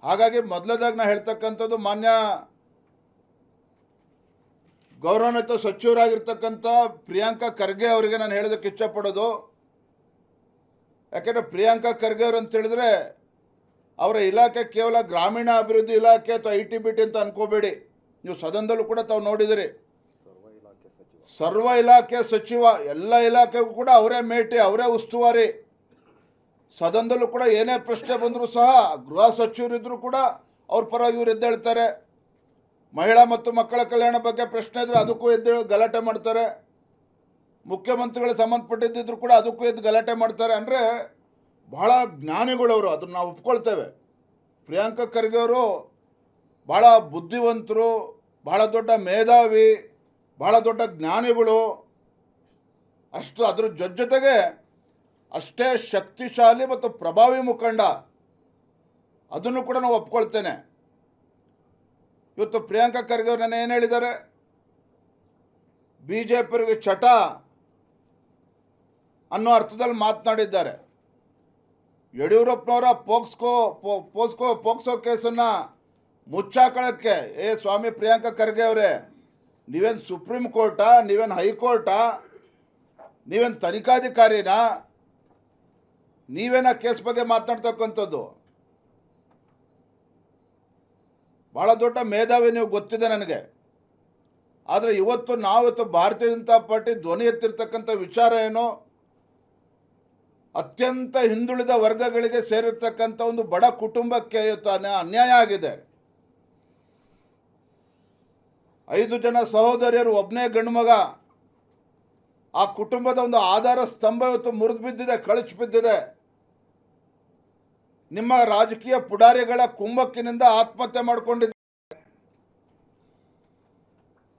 ಹಾಗಾಗಿ ಮೊದಲದಾಗಿ ನಾನು ಹೇಳ್ತಕ್ಕಂಥದ್ದು ಮಾನ್ಯ ಗೌರವಾನ್ವಿತ ಸಚಿವರಾಗಿರ್ತಕ್ಕಂಥ ಪ್ರಿಯಾಂಕಾ ಖರ್ಗೆ ಅವರಿಗೆ ನಾನು ಹೇಳೋದಕ್ಕೆ ಇಷ್ಟಪಡೋದು, ಯಾಕೆಂದರೆ ಪ್ರಿಯಾಂಕಾ ಖರ್ಗೆ ಅವರು ಅಂತ ಹೇಳಿದ್ರೆ ಅವರ ಇಲಾಖೆ ಕೇವಲ ಗ್ರಾಮೀಣ ಅಭಿವೃದ್ಧಿ ಇಲಾಖೆ ಅಥವಾ ITBT ಅಂತ ಅನ್ಕೋಬೇಡಿ. ನೀವು ಸದನದಲ್ಲೂ ಕೂಡ ತಾವು ನೋಡಿದಿರಿ, ಸರ್ವ ಇಲಾಖೆ ಸಚಿವ, ಎಲ್ಲ ಇಲಾಖೆಗೂ ಕೂಡ ಅವರೇ ಮೇಟಿ, ಅವರೇ ಉಸ್ತುವಾರಿ. ಸದನದಲ್ಲೂ ಕೂಡ ಏನೇ ಪ್ರಶ್ನೆ ಬಂದರೂ ಸಹ ಗೃಹ ಸಚಿವರಿದ್ದರೂ ಕೂಡ ಅವ್ರ ಪರವಾಗಿ ಇವರು ಎದ್ದೇಳ್ತಾರೆ. ಮಹಿಳಾ ಮತ್ತು ಮಕ್ಕಳ ಕಲ್ಯಾಣ ಬಗ್ಗೆ ಪ್ರಶ್ನೆ ಇದ್ದರೆ ಅದಕ್ಕೂ ಎದ್ದು ಗಲಾಟೆ ಮಾಡ್ತಾರೆ. ಮುಖ್ಯಮಂತ್ರಿಗಳಿಗೆ ಸಂಬಂಧಪಟ್ಟಿದ್ದರೂ ಕೂಡ ಅದಕ್ಕೂ ಎದ್ದು ಗಲಾಟೆ ಮಾಡ್ತಾರೆ. ಅಂದರೆ ಬಹಳ ಜ್ಞಾನಿಗಳವರು, ಅದನ್ನು ನಾವು ಒಪ್ಕೊಳ್ತೇವೆ. ಪ್ರಿಯಾಂಕಾ ಖರ್ಗೆ ಅವರು ಭಾಳ ಬುದ್ಧಿವಂತರು, ಭಾಳ ದೊಡ್ಡ ಮೇಧಾವಿ, ಭಾಳ ದೊಡ್ಡ ಜ್ಞಾನಿಗಳು. ಅಷ್ಟು ಅದ್ರ ಜೊತೆಗೆ ಅಷ್ಟೇ ಶಕ್ತಿಶಾಲಿ ಮತ್ತು ಪ್ರಭಾವಿ ಮುಖಂಡ, ಅದನ್ನು ಕೂಡ ನಾವು ಒಪ್ಕೊಳ್ತೇನೆ. ಇವತ್ತು ಪ್ರಿಯಾಂಕಾ ಖರ್ಗೆ ಅವರು ನನ್ನ ಏನು ಹೇಳಿದ್ದಾರೆ, BJPಯವರಿಗೆ ಚಟ ಅನ್ನೋ ಅರ್ಥದಲ್ಲಿ ಮಾತನಾಡಿದ್ದಾರೆ. ಯಡಿಯೂರಪ್ಪನವರ ಪೋಕ್ಸೋ ಕೇಸನ್ನು ಮುಚ್ಚಾಕೊಳ್ಳೋಕ್ಕೆ, ಸ್ವಾಮಿ ಪ್ರಿಯಾಂಕಾ ಖರ್ಗೆ ಅವರೇ, ನೀವೇನು ಸುಪ್ರೀಂ ಕೋರ್ಟಾ, ನೀವೇನು ಹೈಕೋರ್ಟಾ, ನೀವೇನು ತನಿಖಾಧಿಕಾರಿನಾ, ನೀವೇನ ಕೇಸ್ ಬಗ್ಗೆ ಮಾತನಾಡ್ತಕ್ಕಂಥದ್ದು? ಭಾಳ ದೊಡ್ಡ ಮೇಧಾವಿ ನೀವು, ಗೊತ್ತಿದೆ ನನಗೆ. ಆದರೆ ಇವತ್ತು ಭಾರತೀಯ ಜನತಾ ಪಾರ್ಟಿ ಧ್ವನಿ ಎತ್ತಿರ್ತಕ್ಕಂಥ ವಿಚಾರ ಏನು, ಅತ್ಯಂತ ಹಿಂದುಳಿದ ವರ್ಗಗಳಿಗೆ ಸೇರಿರ್ತಕ್ಕಂಥ ಒಂದು ಬಡ ಕುಟುಂಬಕ್ಕೆ ಇವತ್ತು ಅನ್ಯಾಯ ಆಗಿದೆ. 5 ಜನ ಸಹೋದರಿಯರು, ಒಬ್ಬನೇ ಗಂಡು ಮಗ. ಆ ಕುಟುಂಬದ ಒಂದು ಆಧಾರ ಸ್ತಂಭ ಇವತ್ತು ಮುರಿದು ಬಿದ್ದಿದೆ, ಕಳಚಿ ಬಿದ್ದಿದೆ. ನಿಮ್ಮ ರಾಜಕೀಯ ಪುಡಾರಿಗಳ ಕುಮ್ಮಕ್ಕಿನಿಂದ ಆತ್ಮಹತ್ಯೆ ಮಾಡಿಕೊಂಡಿದ್ದಾರೆ.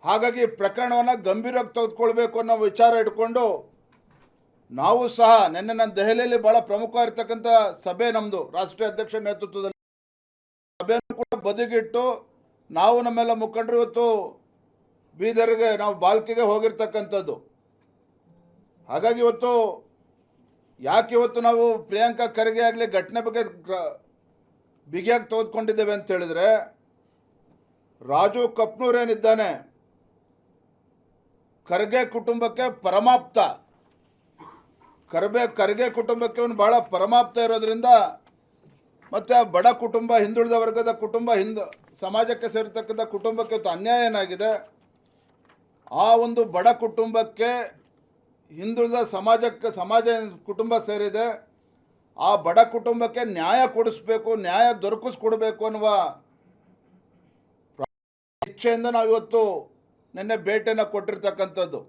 ಹಾಗಾಗಿ ಪ್ರಕರಣವನ್ನು ಗಂಭೀರವಾಗಿ ತೆಗೆದುಕೊಳ್ಬೇಕು ಅನ್ನೋ ವಿಚಾರ ಇಟ್ಕೊಂಡು ನಾವು ಸಹ ನಿನ್ನೆ ನಾನು ದೆಹಲಿಯಲ್ಲಿ ಭಾಳ ಪ್ರಮುಖವಾಗಿರ್ತಕ್ಕಂಥ ಸಭೆ, ನಮ್ಮದು ರಾಷ್ಟ್ರೀಯ ಅಧ್ಯಕ್ಷ ನೇತೃತ್ವದಲ್ಲಿ ಸಭೆಯನ್ನು ಕೂಡ ಬದಿಗಿಟ್ಟು ನಾವು ನಮ್ಮೆಲ್ಲ ಮುಖಂಡರು ಇವತ್ತು ಬೀದರ್ಗೆ, ನಾವು ಬಾಲ್ಕಿಗೆ ಹೋಗಿರ್ತಕ್ಕಂಥದ್ದು. ಹಾಗಾಗಿ ಯಾಕೆ ಇವತ್ತು ನಾವು ಪ್ರಿಯಾಂಕಾ ಖರ್ಗೆ ಆಗಲಿ ಘಟನೆ ಬಗ್ಗೆ ಬಿಗಿಯಾಗಿ ತೆಗೆದುಕೊಂಡಿದ್ದೇವೆ ಅಂತ ಹೇಳಿದ್ರೆ, ರಾಜು ಕಪ್ನೂರ್ ಏನಿದ್ದಾನೆ ಖರ್ಗೆ ಕುಟುಂಬಕ್ಕೆ ಪರಮಾಪ್ತ, ಖರ್ಗೆ ಕುಟುಂಬಕ್ಕೆ ಅವನು ಭಾಳ ಪರಮಾಪ್ತ ಇರೋದ್ರಿಂದ, ಮತ್ತು ಆ ಬಡ ಕುಟುಂಬ, ಹಿಂದುಳಿದ ವರ್ಗದ ಕುಟುಂಬ, ಸಮಾಜಕ್ಕೆ ಸೇರಿರ್ತಕ್ಕಂಥ ಕುಟುಂಬಕ್ಕೆ ಇವತ್ತು ಅನ್ಯಾಯ ಏನಾಗಿದೆ, ಆ ಒಂದು ಬಡ ಕುಟುಂಬಕ್ಕೆ, ಹಿಂದುಳಿದ ಸಮಾಜ ಕುಟುಂಬ ಸೇರಿದೆ, ಆ ಬಡ ಕುಟುಂಬಕ್ಕೆ ನ್ಯಾಯ ಕೊಡಿಸ್ಬೇಕು, ನ್ಯಾಯ ದೊರಕಿಸ್ಕೊಡ್ಬೇಕು ಅನ್ನುವ ಇಚ್ಛೆಯಿಂದ ನಾವು ಇವತ್ತು ನಿನ್ನೆ ಭೇಟಿಯನ್ನು ಕೊಟ್ಟಿರ್ತಕ್ಕಂಥದ್ದು.